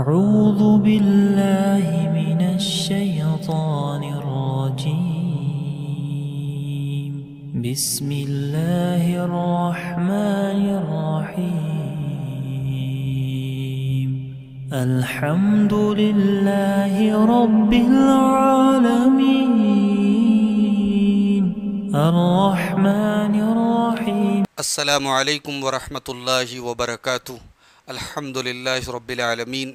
أعوذ بالله من الشيطان الرجيم بسم الله الرحمن الرحيم الحمد لله رب العالمين الرحمن الرحيم السلام علیکم ورحمۃ اللہ وبرکاتہ۔ الحمد للہ رب العالمین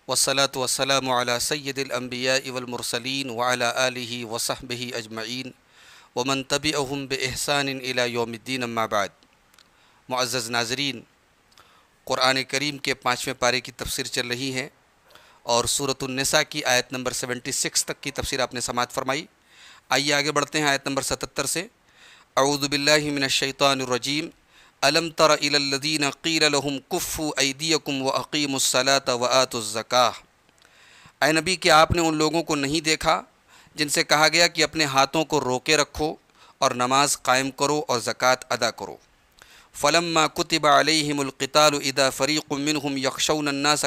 والصلاة والسلام علی سید الانبیاء والمرسلین وعلی آلہ وصحبہ اجمعین ومن تبعہم بإحسان الی یوم الدین، اما بعد۔ معزز ناظرین، قرآن کریم کے 5ویں پارے کی تفسیر چل رہی ہے اور سورۃ النساء کی آیت نمبر 76 تک کی تفسیر آپ نے سماعت فرمائی۔ آئیے آگے بڑھتے ہیں آیت نمبر 77 سے۔ اعوذ باللہ من الشیطان الرجیم الم تر الی الذین قیل لهم کفوا ایدیکم واقیموا الصلاۃ وآتوا الزکاۃ۔ اے نبی، کہ آپ نے ان لوگوں کو نہیں دیکھا جن سے کہا گیا کہ اپنے ہاتھوں کو روکے رکھو اور نماز قائم کرو اور زکوٰۃ ادا کرو۔ فلما کتب علیہم القتال اذا فریق منہم یخشون الناس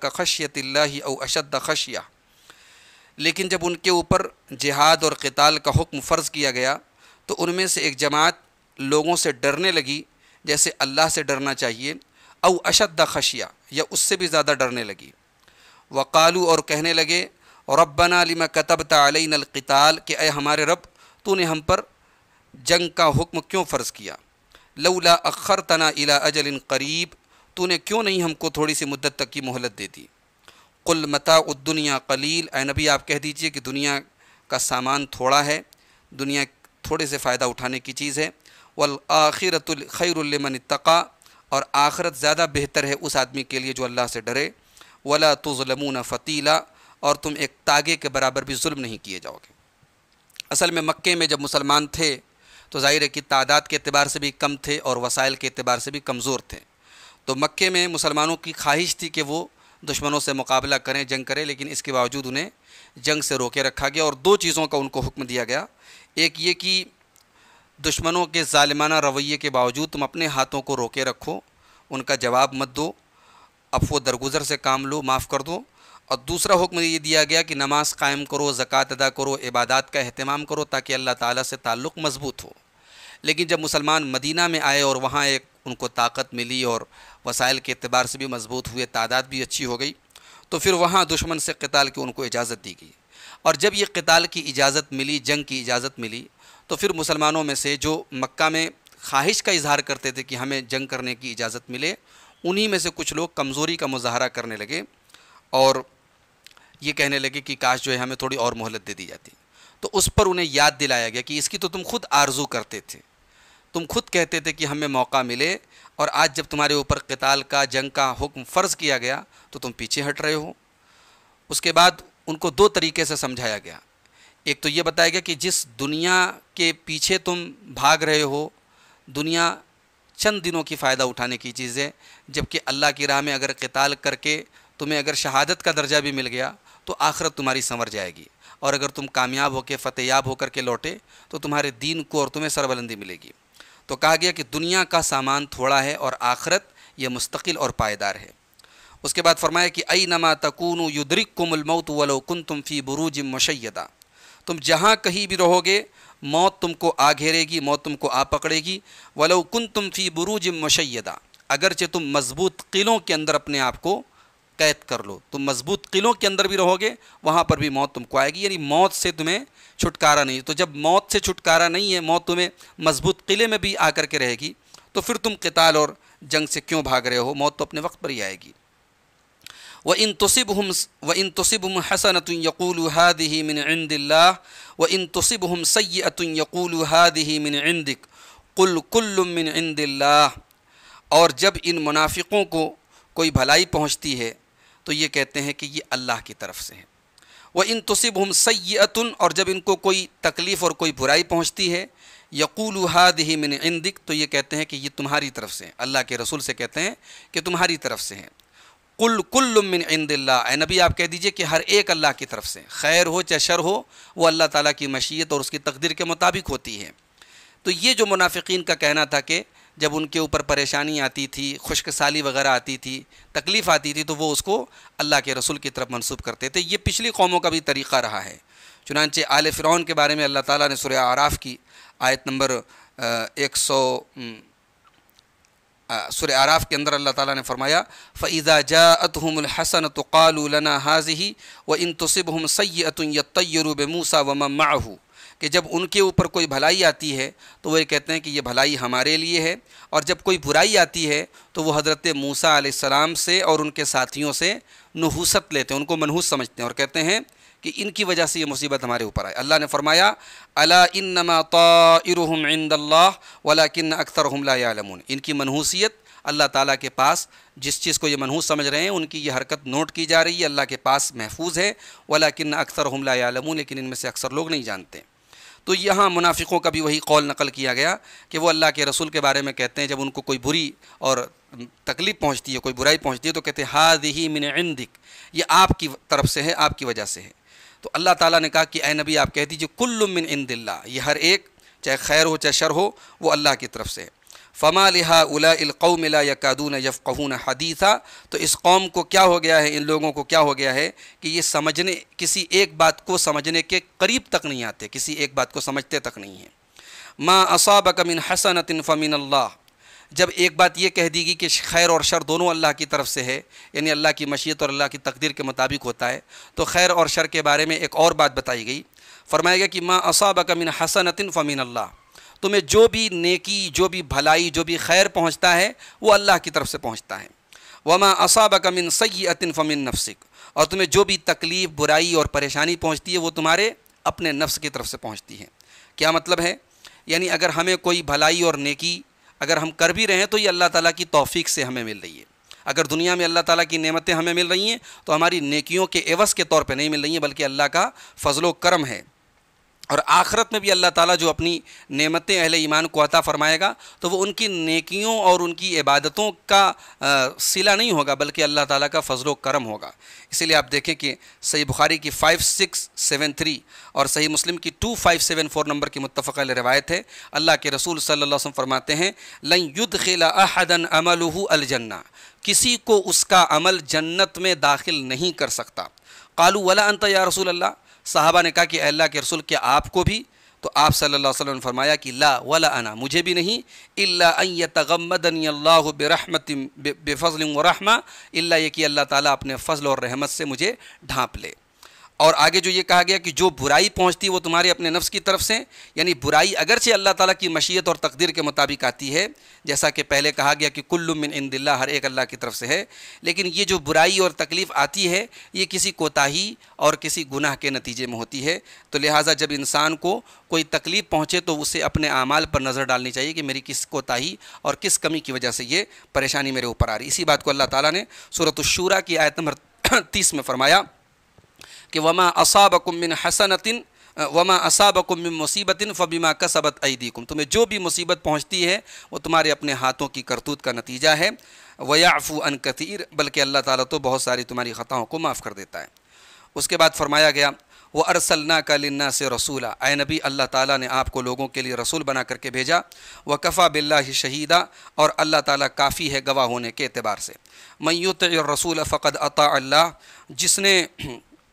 کخشیۃ اللہ او اشد خشیہ۔ لیکن جب ان کے اوپر جہاد اور قتال کا حکم فرض کیا گیا تو ان میں سے ایک جماعت لوگوں سے ڈرنے لگی جیسے اللہ سے ڈرنا چاہیے، او اشد خشیہ، یا اس سے بھی زیادہ ڈرنے لگی۔ وقالو، اور کہنے لگے، ربنا لما کتبت علینا القتال، کہ اے ہمارے رب، تو نے ہم پر جنگ کا حکم کیوں فرض کیا؟ لولا اخرتنا الی اجل قریب، تو نے کیوں نہیں ہم کو تھوڑی سی مدت تک کی مہلت دے دی؟ قل متاع الدنیا قلیل، اے نبی آپ کہہ دیجئے کہ دنیا کا سامان تھوڑا ہے، دنیا تھوڑے سے فائدہ اٹھانے کی چیز ہے۔ والآخرۃ خیر لمن اتقی، اور آخرت زیادہ بہتر ہے اس آدمی کے لیے جو اللہ سے ڈرے۔ ولا تظلمون فتیلا، اور تم ایک تاگے کے برابر بھی ظلم نہیں کیے جاؤ گے۔ اصل میں مکے میں جب مسلمان تھے تو ظاہر ہے کہ تعداد کے اعتبار سے بھی کم تھے اور وسائل کے اعتبار سے بھی کمزور تھے، تو مکے میں مسلمانوں کی خواہش تھی کہ وہ دشمنوں سے مقابلہ کریں، جنگ کریں، لیکن اس کے باوجود انہیں جنگ سے روکے رکھا گیا اور دو چیزوں کا ان کو حکم دیا گیا۔ ایک یہ کہ دشمنوں کے ظالمانہ رویے کے باوجود تم اپنے ہاتھوں کو روکے رکھو، ان کا جواب مت دو، عفو و درگزر سے کام لو، معاف کر دو۔ اور دوسرا حکم یہ دیا گیا کہ نماز قائم کرو، زکوٰۃ ادا کرو، عبادات کا اہتمام کرو تاکہ اللہ تعالیٰ سے تعلق مضبوط ہو۔ لیکن جب مسلمان مدینہ میں آئے اور وہاں ایک ان کو طاقت ملی اور وسائل کے اعتبار سے بھی مضبوط ہوئے، تعداد بھی اچھی ہو گئی، تو پھر وہاں دشمن سے قتال کی ان کو اجازت دی گئی۔ اور جب یہ قتال کی اجازت ملی، جنگ کی اجازت ملی، تو پھر مسلمانوں میں سے جو مکہ میں خواہش کا اظہار کرتے تھے کہ ہمیں جنگ کرنے کی اجازت ملے، انہی میں سے کچھ لوگ کمزوری کا مظاہرہ کرنے لگے اور یہ کہنے لگے کہ کاش جو ہے ہمیں تھوڑی اور مہلت دے دی جاتی۔ تو اس پر انہیں یاد دلایا گیا کہ اس کی تو تم خود آرزو کرتے تھے، تم خود کہتے تھے کہ ہمیں موقع ملے، اور آج جب تمہارے اوپر قتال کا، جنگ کا حکم فرض کیا گیا تو تم پیچھے ہٹ رہے ہو۔ اس کے بعد ان کو دو طریقے سے سمجھایا گیا۔ ایک تو یہ بتایا گیا کہ جس دنیا کے پیچھے تم بھاگ رہے ہو، دنیا چند دنوں کی فائدہ اٹھانے کی چیز ہے، جبکہ اللہ کی راہ میں اگر قتال کر کے تمہیں اگر شہادت کا درجہ بھی مل گیا تو آخرت تمہاری سنور جائے گی، اور اگر تم کامیاب ہو کے، فتح یاب ہو کر کے لوٹے تو تمہارے دین کو اور تمہیں سربلندی ملے گی۔ تو کہا گیا کہ دنیا کا سامان تھوڑا ہے اور آخرت یہ مستقل اور پائیدار ہے۔ اس کے بعد فرمایا کہ اینما تکونوا یدرککم الموت ولو کنتم فی بروج مشیدہ، تم جہاں کہیں بھی رہو گے موت تم کو آ گھیرے گی، موت تم کو آ پکڑے گی۔ ولو کنتم فی بروج مشیدہ، اگرچہ تم مضبوط قلعوں کے اندر اپنے آپ کو قید کر لو، تم مضبوط قلعوں کے اندر بھی رہو گے، وہاں پر بھی موت تم کو آئے گی، یعنی موت سے تمہیں چھٹکارا نہیں۔ تو جب موت سے چھٹکارا نہیں ہے، موت تمہیں مضبوط قلعے میں بھی آ کر کے رہے گی، تو پھر تم قتال اور جنگ سے کیوں بھاگ رہے ہو؟ موت تو اپنے وقت پر ہی آئے گی۔ وَإِن تُصِبْهُمْ حَسَنَةٌ يَقُولُوا هَٰذِهِ مِنْ عِنْدِ اللَّهِ وَإِن تُصِبْهُمْ سَيِّئَةٌ يَقُولُوا هَٰذِهِ مِنْ عِنْدِكَ قُلْ كُلٌّ مِنْ عِنْدِ اللَّهِ۔ اور جب ان منافقوں کو کوئی بھلائی پہنچتی ہے تو یہ کہتے ہیں کہ یہ اللہ کی طرف سے ہے۔ وَإِن تُصِبْهُمْ سَيِّئَةٌ، اور جب ان کو کوئی تکلیف اور کوئی برائی پہنچتی ہے، يَقُولُوا هَٰذِهِ مِنْ عِنْدِكَ، تو یہ کہتے ہیں کہ یہ تمہاری طرف سے ہے، اللہ کے رسول سے کہتے ہیں کہ تمہاری طرف سے ہے۔ قل کل من عند اللہ، اے نبی آپ کہہ دیجئے کہ ہر ایک اللہ کی طرف سے، خیر ہو چاہے شر ہو، وہ اللہ تعالیٰ کی مشیت اور اس کی تقدیر کے مطابق ہوتی ہے۔ تو یہ جو منافقین کا کہنا تھا کہ جب ان کے اوپر پریشانی آتی تھی، خشک سالی وغیرہ آتی تھی، تکلیف آتی تھی، تو وہ اس کو اللہ کے رسول کی طرف منسوب کرتے تھے۔ یہ پچھلی قوموں کا بھی طریقہ رہا ہے۔ چنانچہ آل فرعون کے بارے میں اللہ تعالیٰ نے سورہ اعراف کی آیت نمبر سورہ اعراف کے اندر اللہ تعالیٰ نے فرمایا فَإِذَا جَاءَتْهُمُ الْحَسَنَةُ قَالُوا لَنَا هَٰذِهِ وَإِن تُصِبْهُمْ سَيِّئَةٌ يَطَّيَّرُوا بِمُوسَىٰ وَمَن مَّعَهُ، کہ جب ان کے اوپر کوئی بھلائی آتی ہے تو وہ یہ کہتے ہیں کہ یہ بھلائی ہمارے لیے ہے، اور جب کوئی برائی آتی ہے تو وہ حضرت موسیٰ علیہ السلام سے اور ان کے ساتھیوں سے نحوست لیتے ہیں، ان کو منحوس سمجھتے ہیں اور کہتے ہیں کہ ان کی وجہ سے یہ مصیبت ہمارے اوپر آئے۔ اللہ نے فرمایا الا انما طائرهم عند اللہ ولکن اکثرهم لا يعلمون، ان کی منحوسیت اللہ تعالیٰ کے پاس، جس چیز کو یہ منحوس سمجھ رہے ہیں ان کی یہ حرکت نوٹ کی جا رہی ہے، اللہ کے پاس محفوظ ہے، ولکن اکثرهم لا يعلمون، لیکن ان میں سے اکثر لوگ نہیں جانتے۔ تو یہاں منافقوں کا بھی وہی قول نقل کیا گیا کہ وہ اللہ کے رسول کے بارے میں کہتے ہیں جب ان کو کوئی بری اور تکلیف پہنچتی ہے، کوئی برائی پہنچتی ہے، تو کہتے ہیں ھذہ من عندک، یہ آپ کی طرف سے ہے، آپ کی وجہ سے ہے۔ تو اللہ تعالیٰ نے کہا کہ اے نبی آپ کہہ دیجئے کل من عند اللہ، یہ ہر ایک چاہے خیر ہو چاہے شر ہو وہ اللہ کی طرف سے ہے۔ فما لہؤلاء القوم لا یکادون یفقہون حدیثا، تو اس قوم کو کیا ہو گیا ہے، ان لوگوں کو کیا ہو گیا ہے کہ یہ سمجھنے، کسی ایک بات کو سمجھنے کے قریب تک نہیں آتے، کسی ایک بات کو سمجھتے تک نہیں ہیں۔ ما اصابک من حسنۃ فمن اللہ، جب ایک بات یہ کہہ دی گی کہ خیر اور شر دونوں اللہ کی طرف سے ہے، یعنی اللہ کی مشیت اور اللہ کی تقدیر کے مطابق ہوتا ہے، تو خیر اور شر کے بارے میں ایک اور بات بتائی گئی، فرمایا گیا کہ ما اصابک من حسنۃ فمن اللہ، تمہیں جو بھی نیکی، جو بھی بھلائی، جو بھی خیر پہنچتا ہے وہ اللہ کی طرف سے پہنچتا ہے۔ وما اصابک من سیئۃ فمن نفسک، اور تمہیں جو بھی تکلیف، برائی اور پریشانی پہنچتی ہے وہ تمہارے اپنے نفس کی طرف سے پہنچتی ہے۔ کیا مطلب ہے؟ یعنی اگر ہمیں کوئی بھلائی اور نیکی اگر ہم کر بھی رہے ہیں تو یہ اللہ تعالیٰ کی توفیق سے ہمیں مل رہی ہے۔ اگر دنیا میں اللہ تعالیٰ کی نعمتیں ہمیں مل رہی ہیں تو ہماری نیکیوں کے عوض کے طور پہ نہیں مل رہی ہیں، بلکہ اللہ کا فضل و کرم ہے۔ اور آخرت میں بھی اللہ تعالیٰ جو اپنی نعمتیں اہل ایمان کو عطا فرمائے گا تو وہ ان کی نیکیوں اور ان کی عبادتوں کا صلہ نہیں ہوگا، بلکہ اللہ تعالیٰ کا فضل و کرم ہوگا۔ اسی لیے آپ دیکھیں کہ صحیح بخاری کی 5673 اور صحیح مسلم کی 2574 نمبر کی متفق علیہ روایت ہے، اللہ کے رسول صلی اللہ علیہ وسلم فرماتے ہیں لن يدخل احدا عمله الجنہ، کسی کو اس کا عمل جنت میں داخل نہیں کر سکتا۔ قالوا ولا انت یا رسول اللہ، صحابہ نے کہا کہ اے اللہ کے رسول کیا آپ کو بھی؟ تو آپ صلی اللہ علیہ وسلم نے فرمایا کہ لا ولا انا، مجھے بھی نہیں، الا ان یتغمدنی اللہ برحمت بفضل ورحمہ، الا یہ کہ اللہ تعالیٰ اپنے فضل اور رحمت سے مجھے ڈھانپ لے۔ اور آگے جو یہ کہا گیا کہ جو برائی پہنچتی ہے وہ تمہارے اپنے نفس کی طرف سے، یعنی برائی اگرچہ اللہ تعالیٰ کی مشیت اور تقدیر کے مطابق آتی ہے، جیسا کہ پہلے کہا گیا کہ کل من عند اللہ، ہر ایک اللہ کی طرف سے ہے، لیکن یہ جو برائی اور تکلیف آتی ہے یہ کسی کوتاہی اور کسی گناہ کے نتیجے میں ہوتی ہے۔ تو لہٰذا جب انسان کو کوئی تکلیف پہنچے تو اسے اپنے اعمال پر نظر ڈالنی چاہیے کہ میری کس کوتاہی اور کس کمی کی وجہ سے یہ پریشانی میرے اوپر آ رہی۔ اسی بات کو اللہ تعالیٰ نے سورۃ الشورى کی آیت نمبر 30 میں فرمایا کہ وما اصابکم من حسنۃ وما اصابکم من مصیبت فبما کسبت ایدیکم، تمہیں جو بھی مصیبت پہنچتی ہے وہ تمہارے اپنے ہاتھوں کی کرتوت کا نتیجہ ہے۔ ویعفو عن کثیر، بلکہ اللہ تعالیٰ تو بہت ساری تمہاری خطاؤں کو معاف کر دیتا ہے۔ اس کے بعد فرمایا گیا وَأَرْسَلْنَاكَ لِلنَّاسِ رَسُولًا، اے نبی اللہ تعالیٰ نے آپ کو لوگوں کے لیے رسول بنا کر کے بھیجا۔ وَكَفَى بِاللَّهِ شَهِيدًا، اور اللہ تعالیٰ کافی ہے گواہ ہونے کے اعتبار سے۔ مَن يُطِعِ الرَّسُولَ فَقَدْ أَطَاعَ اللَّهَ، جس نے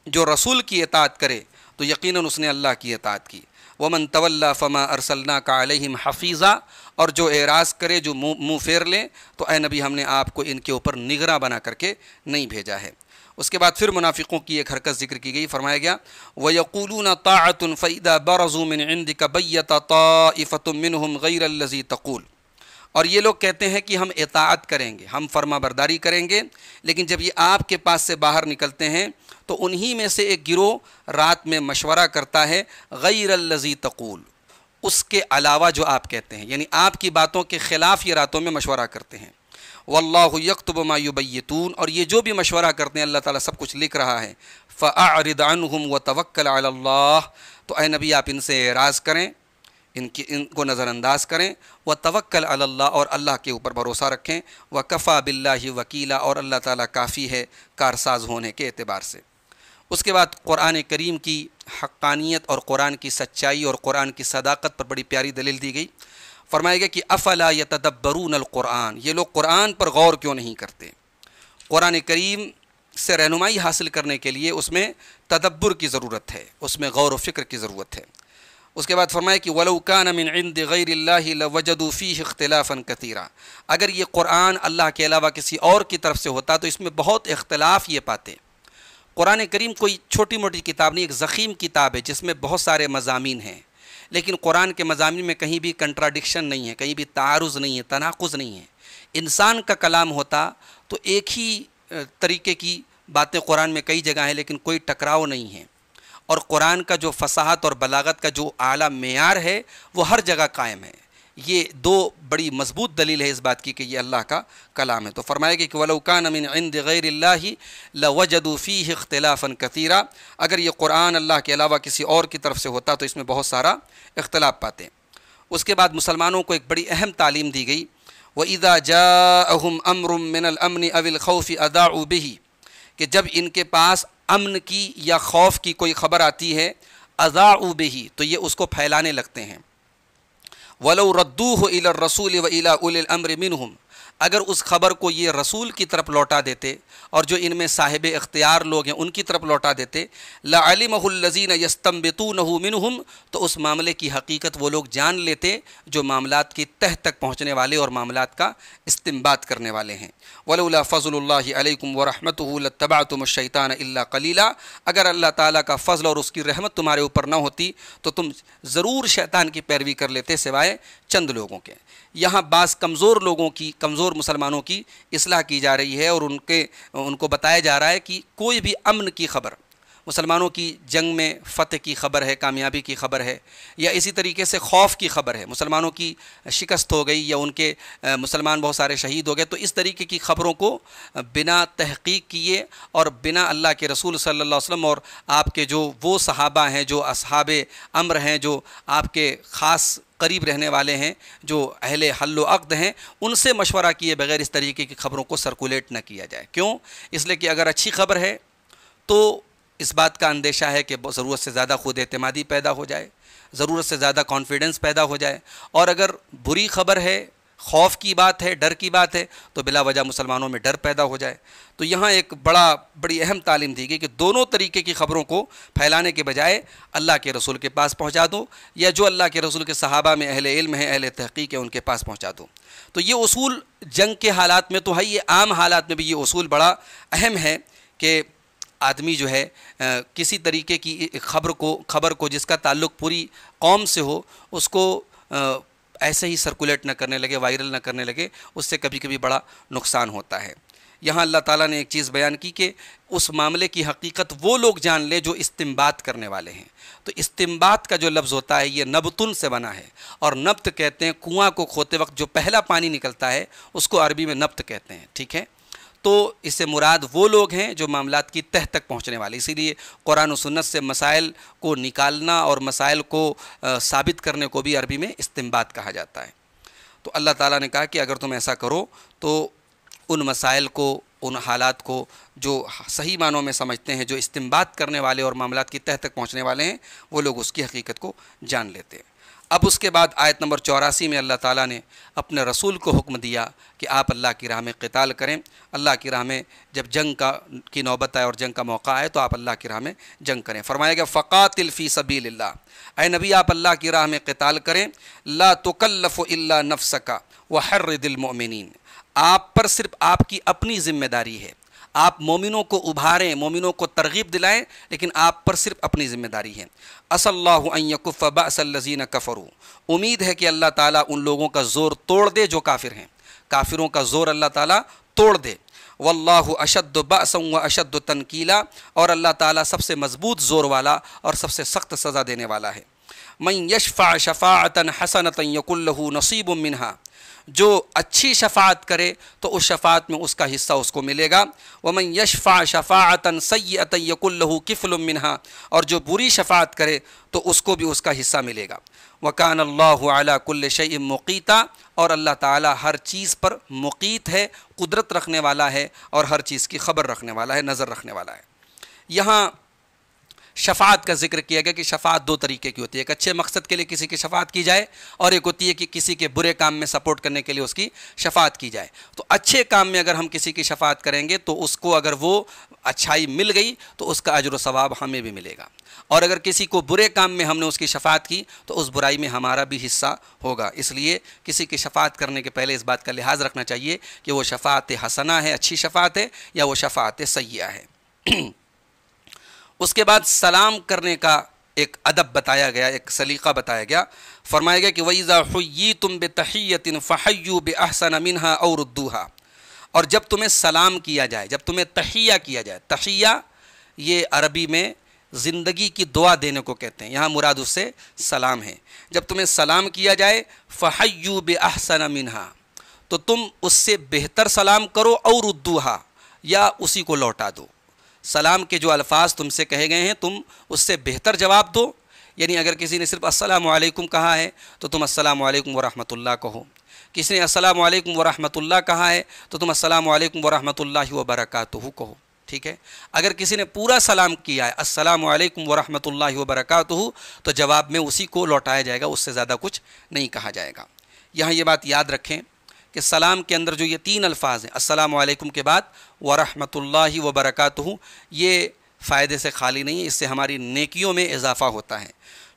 جو رسول کی اطاعت کرے تو یقیناً اس نے اللہ کی اطاعت کی۔ وَمَن تَوَلَّىٰ فَمَا أَرْسَلْنَاكَ عَلَيْهِمْ حَفِيظًا، اور جو اعراض کرے، جو منہ پھیر لے، تو اے نبی ہم نے آپ کو ان کے اوپر نگراں بنا کر کے نہیں بھیجا ہے۔ اس کے بعد پھر منافقوں کی ایک حرکت ذکر کی گئی، فرمایا گیا وَيَقُولُونَ طَاعَةٌ فَإِذَا بَرَزُوا مِنْ عِنْدِكَ بَيَّتَ طَائِفَةٌ مِّنْهُمْ غَيْرَ الَّذِي تَقُولُ، اور یہ لوگ کہتے ہیں کہ ہم اطاعت کریں گے، ہم فرما برداری کریں گے، لیکن جب یہ آپ کے پاس سے باہر نکلتے ہیں تو انہی میں سے ایک گروہ رات میں مشورہ کرتا ہے غیر الذی تقول، اس کے علاوہ جو آپ کہتے ہیں، یعنی آپ کی باتوں کے خلاف یہ راتوں میں مشورہ کرتے ہیں۔ واللہ یکتب ما یبیتون، اور یہ جو بھی مشورہ کرتے ہیں اللہ تعالیٰ سب کچھ لکھ رہا ہے۔ فاعرض عنہم وتوکل علی اللہ، تو اے نبی آپ ان سے اعراض کریں، ان کو نظر انداز کریں۔ وتوکل علی اللہ، اور اللہ کے اوپر بھروسہ رکھیں۔ وکفیٰ باللہ وکیلا، اور اللہ تعالیٰ کافی ہے کارساز ہونے کے اعتبار سے۔ اس کے بعد قرآن کریم کی حقانیت اور قرآن کی سچائی اور قرآن کی صداقت پر بڑی پیاری دلیل دی گئی۔ فرمائے گا کہ افلا یتدبرون القرآن، یہ لوگ قرآن پر غور کیوں نہیں کرتے؟ قرآن کریم سے رہنمائی حاصل کرنے کے لیے اس میں تدبر کی ضرورت ہے، اس میں غور و فکر کی ضرورت ہے۔ اس کے بعد فرمایا کہ وَلَوْ كَانَ مِنْ عِنْدِ غَيْرِ اللَّهِ لَوَجَدُوا فِيهِ اخْتِلَافًا كَثِيرًا، اگر یہ قرآن اللہ کے علاوہ کسی اور کی طرف سے ہوتا تو اس میں بہت اختلاف یہ پاتے۔ قرآن کریم کوئی چھوٹی موٹی کتاب نہیں، ایک ضخیم کتاب ہے جس میں بہت سارے مضامین ہیں، لیکن قرآن کے مضامین میں کہیں بھی کنٹراڈکشن نہیں ہے، کہیں بھی تعارض نہیں ہے، تناقض نہیں ہے۔ انسان کا کلام ہوتا تو ایک ہی طریقے کی باتیں قرآن میں کئی جگہ ہیں، لیکن کوئی ٹکراؤ نہیں ہے، اور قرآن کا جو فصاحت اور بلاغت کا جو اعلیٰ معیار ہے وہ ہر جگہ قائم ہے۔ یہ دو بڑی مضبوط دلیل ہے اس بات کی کہ یہ اللہ کا کلام ہے۔ تو فرمایا کہ وَلَوْ كَانَ مِنْ عِنْدِ غَيْرِ اللَّهِ لَوَجَدُوا فِيهِ اخْتِلَافًا كَثِيرًا، اگر یہ قرآن اللہ کے علاوہ کسی اور کی طرف سے ہوتا تو اس میں بہت سارا اختلاف پاتے۔ اس کے بعد مسلمانوں کو ایک بڑی اہم تعلیم دی گئی، وَإِذَا جَاءَهُمْ أَمْرٌ مِّنَ الْأَمْنِ أَوِ الْخَوْفِ أَذَاعُوا بِهِ، کہ جب ان کے پاس امن کی یا خوف کی کوئی خبر آتی ہے، اذاعوا بہ، تو یہ اس کو پھیلانے لگتے ہیں۔ وَلَوْ رَدُّوهُ إِلَى الرَّسُولِ وَإِلَى أُولِي الْأَمْرِ مِنْهُمْ، اگر اس خبر کو یہ رسول کی طرف لوٹا دیتے اور جو ان میں صاحب اختیار لوگ ہیں ان کی طرف لوٹا دیتے، لَعَلِمَهُ الَّذِينَ يَسْتَنبِطُونَهُ مِنْهُمْ، تو اس معاملے کی حقیقت وہ لوگ جان لیتے جو معاملات کی تہ تک پہنچنے والے اور معاملات کا استنباط کرنے والے ہیں۔ وَلَوْلَا فَضْلُ اللَّهِ عَلَيْكُمْ وَرَحْمَتُهُ لَاتَّبَعْتُمُ الشَّيْطَانَ إِلَّا قَلِيلًا، اگر اللہ تعالیٰ کا فضل اور اس کی رحمت تمہارے اوپر نہ ہوتی تو تم ضرور شیطان کی پیروی کر لیتے سوائے چند لوگوں کے۔ یہاں بعض کمزور لوگوں کی، کمزور مسلمانوں کی اصلاح کی جا رہی ہے، اور ان کو بتایا جا رہا ہے کہ کوئی بھی امن کی خبر، مسلمانوں کی جنگ میں فتح کی خبر ہے، کامیابی کی خبر ہے، یا اسی طریقے سے خوف کی خبر ہے، مسلمانوں کی شکست ہو گئی یا ان کے مسلمان بہت سارے شہید ہو گئے، تو اس طریقے کی خبروں کو بنا تحقیق کیے اور بنا اللہ کے رسول صلی اللہ علیہ وسلم اور آپ کے جو وہ صحابہ ہیں جو اصحاب امر ہیں، جو آپ کے خاص قریب رہنے والے ہیں، جو اہل حل و عقد ہیں، ان سے مشورہ کیے بغیر اس طریقے کی خبروں کو سرکولیٹ نہ کیا جائے۔ کیوں؟ اس لیے کہ اگر اچھی خبر ہے تو اس بات کا اندیشہ ہے کہ ضرورت سے زیادہ خود اعتمادی پیدا ہو جائے، ضرورت سے زیادہ کانفیڈنس پیدا ہو جائے، اور اگر بری خبر ہے، خوف کی بات ہے، ڈر کی بات ہے، تو بلا وجہ مسلمانوں میں ڈر پیدا ہو جائے۔ تو یہاں ایک بڑی اہم تعلیم دی گئی کہ دونوں طریقے کی خبروں کو پھیلانے کے بجائے اللہ کے رسول کے پاس پہنچا دو، یا جو اللہ کے رسول کے صحابہ میں اہل علم ہیں، اہل تحقیق ہیں، ان کے پاس پہنچا دو۔ تو یہ اصول جنگ کے حالات میں تو ہے، یہ عام حالات میں بھی یہ اصول بڑا اہم ہے کہ آدمی جو ہے کسی طریقے کی خبر کو جس کا تعلق پوری قوم سے ہو، اس کو ایسے ہی سرکولیٹ نہ کرنے لگے، وائرل نہ کرنے لگے، اس سے کبھی کبھی بڑا نقصان ہوتا ہے۔ یہاں اللہ تعالیٰ نے ایک چیز بیان کی کہ اس معاملے کی حقیقت وہ لوگ جان لے جو استنباط کرنے والے ہیں۔ تو استنباط کا جو لفظ ہوتا ہے یہ نبتن سے بنا ہے، اور نبت کہتے ہیں کنواں کو کھودتے وقت جو پہلا پانی نکلتا ہے اس کو عربی میں نبت کہتے ہیں، ٹھیک ہے؟ تو اس سے مراد وہ لوگ ہیں جو معاملات کی تہ تک پہنچنے والے۔ اسی لیے قرآن و سنت سے مسائل کو نکالنا اور مسائل کو ثابت کرنے کو بھی عربی میں استنباط کہا جاتا ہے۔ تو اللہ تعالیٰ نے کہا کہ اگر تم ایسا کرو تو ان مسائل کو، ان حالات کو جو صحیح معنوں میں سمجھتے ہیں، جو استنباط کرنے والے اور معاملات کی تہ تک پہنچنے والے ہیں، وہ لوگ اس کی حقیقت کو جان لیتے ہیں۔ اب اس کے بعد آیت نمبر 84 میں اللہ تعالیٰ نے اپنے رسول کو حکم دیا کہ آپ اللہ کی راہ میں قتال کریں۔ اللہ کی راہ میں جب جنگ کی نوبت آئے اور جنگ کا موقع آئے تو آپ اللہ کی راہ میں جنگ کریں۔ فرمایا گیا فقاتل فی سبیل اللہ، اے نبی آپ اللہ کی راہ میں قتال کریں۔ لا تکلف الا نفسک وحرد المؤمنین، آپ پر صرف آپ کی اپنی ذمہ داری ہے، آپ مومنوں کو ابھاریں، مومنوں کو ترغیب دلائیں، لیکن آپ پر صرف اپنی ذمہ داری ہے۔ عسى اللہ ان یکف بأس الذین کفروا، امید ہے کہ اللہ تعالیٰ ان لوگوں کا زور توڑ دے جو کافر ہیں، کافروں کا زور اللہ تعالیٰ توڑ دے۔ واللہ اشد بأسا واشد تنکیلا، اور اللہ تعالیٰ سب سے مضبوط زور والا اور سب سے سخت سزا دینے والا ہے۔ من یشفع شفاعۃ حسنۃ یکن لہ نصیب منہا، جو اچھی شفاعت کرے تو اس شفاعت میں اس کا حصہ اس کو ملے گا۔ ومن یشفع شفاعۃ سیئۃ یکن لہ کفل منہا، اور جو بری شفاعت کرے تو اس کو بھی اس کا حصہ ملے گا۔ وکان اللہ علی کل شیء مقیتا، اور اللہ تعالی ہر چیز پر مقیت ہے، قدرت رکھنے والا ہے، اور ہر چیز کی خبر رکھنے والا ہے، نظر رکھنے والا ہے۔ یہاں شفاعت کا ذکر کیا گیا کہ شفاعت دو طریقے کی ہوتی ہے، ایک اچھے مقصد کے لیے کسی کی شفاعت کی جائے، اور ایک ہوتی ہے کہ کسی کے برے کام میں سپورٹ کرنے کے لیے اس کی شفاعت کی جائے۔ تو اچھے کام میں اگر ہم کسی کی شفاعت کریں گے تو اس کو اگر وہ اچھائی مل گئی تو اس کا اجر و ثواب ہمیں بھی ملے گا، اور اگر کسی کو برے کام میں ہم نے اس کی شفاعت کی تو اس برائی میں ہمارا بھی حصہ ہوگا۔ اس لیے کسی کی شفاعت کرنے کے پہلے اس بات کا لحاظ رکھنا چاہیے کہ وہ شفاعت حسنہ ہے، اچھی شفاعت ہے، یا وہ شفاعت سیئہ ہے۔ اس کے بعد سلام کرنے کا ایک ادب بتایا گیا، ایک سلیقہ بتایا گیا۔ فرمایا گیا کہ وَإِذَا حُيِّيتُم بِتَحِيَّةٍ فَحَيُّوا بِأَحْسَنَ مِنْهَا أَوْ رُدُّوهَا، اور جب تمہیں سلام کیا جائے، جب تمہیں تحیہ کیا جائے، تحیہ یہ عربی میں زندگی کی دعا دینے کو کہتے ہیں، یہاں مراد اس سے سلام ہے۔ جب تمہیں سلام کیا جائے فَحَيُّوا بِأَحْسَنَ مِنْهَا، تو تم اس سے بہتر سلام کرو، اور ردوہا، یا اسی کو لوٹا دو۔ سلام کے جو الفاظ تم سے کہے گئے ہیں تم اس سے بہتر جواب دو، یعنی اگر کسی نے صرف السلام علیکم کہا ہے تو تم السلام علیکم ورحمۃ اللہ کہو، کسی نے السلام علیکم ورحمۃ اللہ کہا ہے تو تم السلام علیکم ورحمۃ اللہ وبرکاتہ کہو، ٹھیک ہے۔ اگر کسی نے پورا سلام کیا ہے السلام علیکم ورحمۃ اللہ وبرکاتہ تو جواب میں اسی کو لوٹایا جائے گا، اس سے زیادہ کچھ نہیں کہا جائے گا۔ یہاں یہ بات یاد رکھیں کہ سلام کے اندر جو یہ تین الفاظ ہیں، السلام علیکم کے بعد ورحمۃ اللہ وبرکاتہ، یہ فائدے سے خالی نہیں ہے، اس سے ہماری نیکیوں میں اضافہ ہوتا ہے۔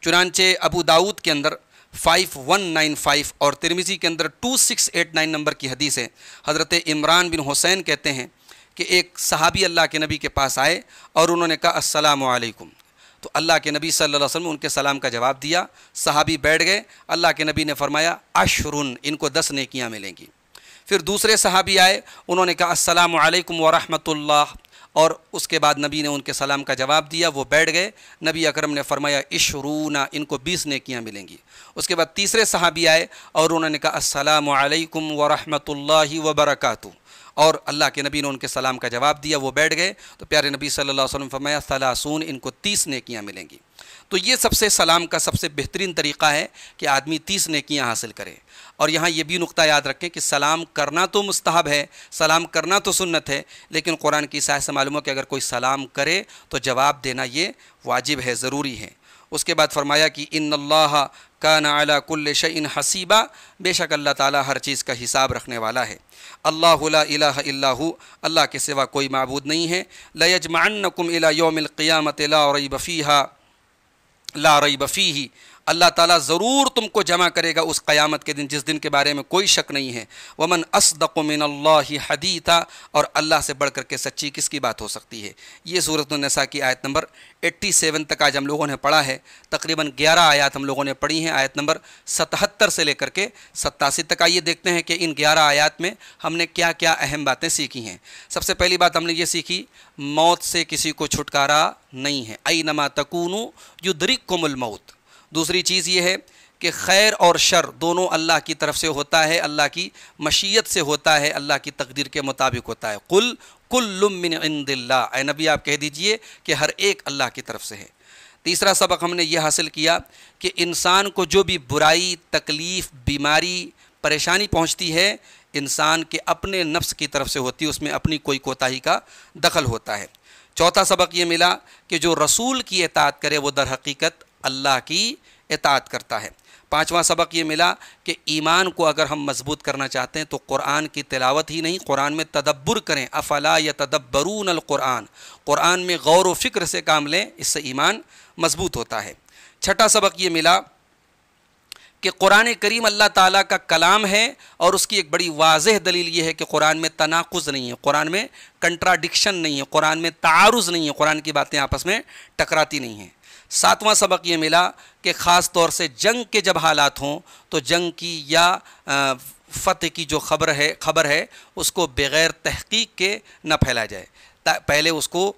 چنانچہ ابو داؤد کے اندر 5195 اور ترمذی کے اندر 2689 نمبر کی حدیث ہے، حضرت عمران بن حسین کہتے ہیں کہ ایک صحابی اللہ کے نبی کے پاس آئے اور انہوں نے کہا السلام علیکم، تو اللہ کے نبی صلی اللہ علیہ وسلم نے ان کے سلام کا جواب دیا، صحابی بیٹھ گئے، اللہ کے نبی نے فرمایا عشرن، ان کو 10 نیکیاں ملیں گی۔ پھر دوسرے صحابی آئے، انہوں نے کہا السلام علیکم ورحمۃ اللہ، اور اس کے بعد نبی نے ان کے سلام کا جواب دیا، وہ بیٹھ گئے، نبی اکرم نے فرمایا عشرون، ان کو 20 نیکیاں ملیں گی۔ اس کے بعد تیسرے صحابی آئے اور انہوں نے کہا السلام علیکم ورحمۃ اللہ وبرکاتہ، اور اللہ کے نبی نے ان کے سلام کا جواب دیا، وہ بیٹھ گئے، تو پیارے نبی صلی اللہ علیہ وسلم نے فرمایا ثلاثون، ان کو 30 نیکیاں ملیں گی۔ تو یہ سب سے سلام کا سب سے بہترین طریقہ ہے کہ آدمی 30 نیکیاں حاصل کرے۔ اور یہاں یہ بھی نقطہ یاد رکھیں کہ سلام کرنا تو مستحب ہے، سلام کرنا تو سنت ہے، لیکن قرآن کی آیت سے معلوم ہو کہ اگر کوئی سلام کرے تو جواب دینا یہ واجب ہے، ضروری ہے۔ اس کے بعد فرمایا کہ ان اللہ کان علی کل شیء حسیبا، بے شک اللہ تعالیٰ ہر چیز کا حساب رکھنے والا ہے۔ اللہ لا الہ الا ہو، اللہ کے سوا کوئی معبود نہیں ہے۔ لیجمعنکم الی یوم القیامۃ لا ریب فیہ، اللہ تعالیٰ ضرور تم کو جمع کرے گا اس قیامت کے دن جس دن کے بارے میں کوئی شک نہیں ہے۔ ومن اصدق من اللہ حدیثا، اور اللہ سے بڑھ کر کے سچی کس کی بات ہو سکتی ہے۔ یہ سورۃ النساء کی آیت نمبر 87 تک آج ہم لوگوں نے پڑھا ہے، تقریباً 11 آیات ہم لوگوں نے پڑھی ہیں، آیت نمبر 77 سے لے کر کے 87 تک۔ آئیے دیکھتے ہیں کہ ان 11 آیات میں ہم نے کیا کیا اہم باتیں سیکھی ہیں۔ سب سے پہلی بات ہم نے یہ سیکھی، موت سے کسی کو چھٹکارا نہیں ہے، اینما تکونوا یدرککم الموت۔ دوسری چیز یہ ہے کہ خیر اور شر دونوں اللہ کی طرف سے ہوتا ہے، اللہ کی مشیت سے ہوتا ہے، اللہ کی تقدیر کے مطابق ہوتا ہے۔ قل کل من عند اللہ، اے نبی آپ کہہ دیجئے کہ ہر ایک اللہ کی طرف سے ہے۔ تیسرا سبق ہم نے یہ حاصل کیا کہ انسان کو جو بھی برائی، تکلیف، بیماری، پریشانی پہنچتی ہے، انسان کے اپنے نفس کی طرف سے ہوتی ہے، اس میں اپنی کوئی کوتاہی کا دخل ہوتا ہے۔ چوتھا سبق یہ ملا کہ جو رسول کی اطاعت کرے وہ در حقیقت اللہ کی اطاعت کرتا ہے۔ پانچواں سبق یہ ملا کہ ایمان کو اگر ہم مضبوط کرنا چاہتے ہیں تو قرآن کی تلاوت ہی نہیں، قرآن میں تدبر کریں، افلا یتدبرون القرآن، قرآن میں غور و فکر سے کام لیں، اس سے ایمان مضبوط ہوتا ہے۔ چھٹا سبق یہ ملا کہ قرآن کریم اللہ تعالیٰ کا کلام ہے، اور اس کی ایک بڑی واضح دلیل یہ ہے کہ قرآن میں تناقض نہیں ہے، قرآن میں کنٹراڈکشن نہیں ہے، قرآن میں تعارض نہیں ہے، قرآن کی باتیں آپس میں ٹکراتی نہیں ہیں۔ ساتواں سبق یہ ملا کہ خاص طور سے جنگ کے جب حالات ہوں تو جنگ کی یا فتح کی جو خبر ہے اس کو بغیر تحقیق کے نہ پھیلا جائے، پہلے اس کو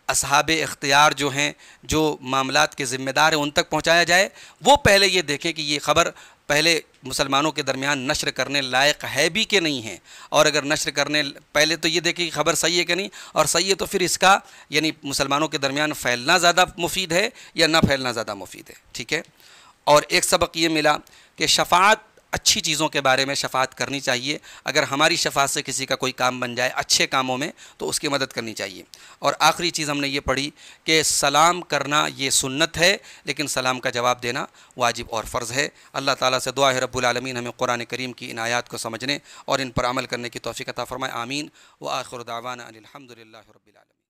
اصحاب اختیار جو ہیں، جو معاملات کے ذمہ دار ہیں، ان تک پہنچایا جائے۔ وہ پہلے یہ دیکھیں کہ یہ خبر پہلے مسلمانوں کے درمیان نشر کرنے لائق ہے بھی کہ نہیں ہے، اور اگر نشر کرنے پہلے تو یہ دیکھیں کہ خبر صحیح ہے کہ نہیں، اور صحیح ہے تو پھر اس کا یعنی مسلمانوں کے درمیان پھیلنا زیادہ مفید ہے یا نہ پھیلنا زیادہ مفید ہے، ٹھیک ہے۔ اور ایک سبق یہ ملا کہ شفاعت اچھی چیزوں کے بارے میں شفاعت کرنی چاہیے. اگر ہماری شفاعت سے کسی کا کوئی کام بن جائے اچھے کاموں میں تو اس کی مدد کرنی چاہیے. اور آخری چیز ہم نے یہ پڑھی کہ سلام کرنا یہ سنت ہے لیکن سلام کا جواب دینا واجب اور فرض ہے. اللہ تعالیٰ سے دعا ہے رب العالمین ہمیں قرآن کریم کی ان آیات کو سمجھنے اور ان پر عمل کرنے کی توفیق عطا فرمائے. آمین. وآخر دعوانا ان الحمد للہ رب العالمین.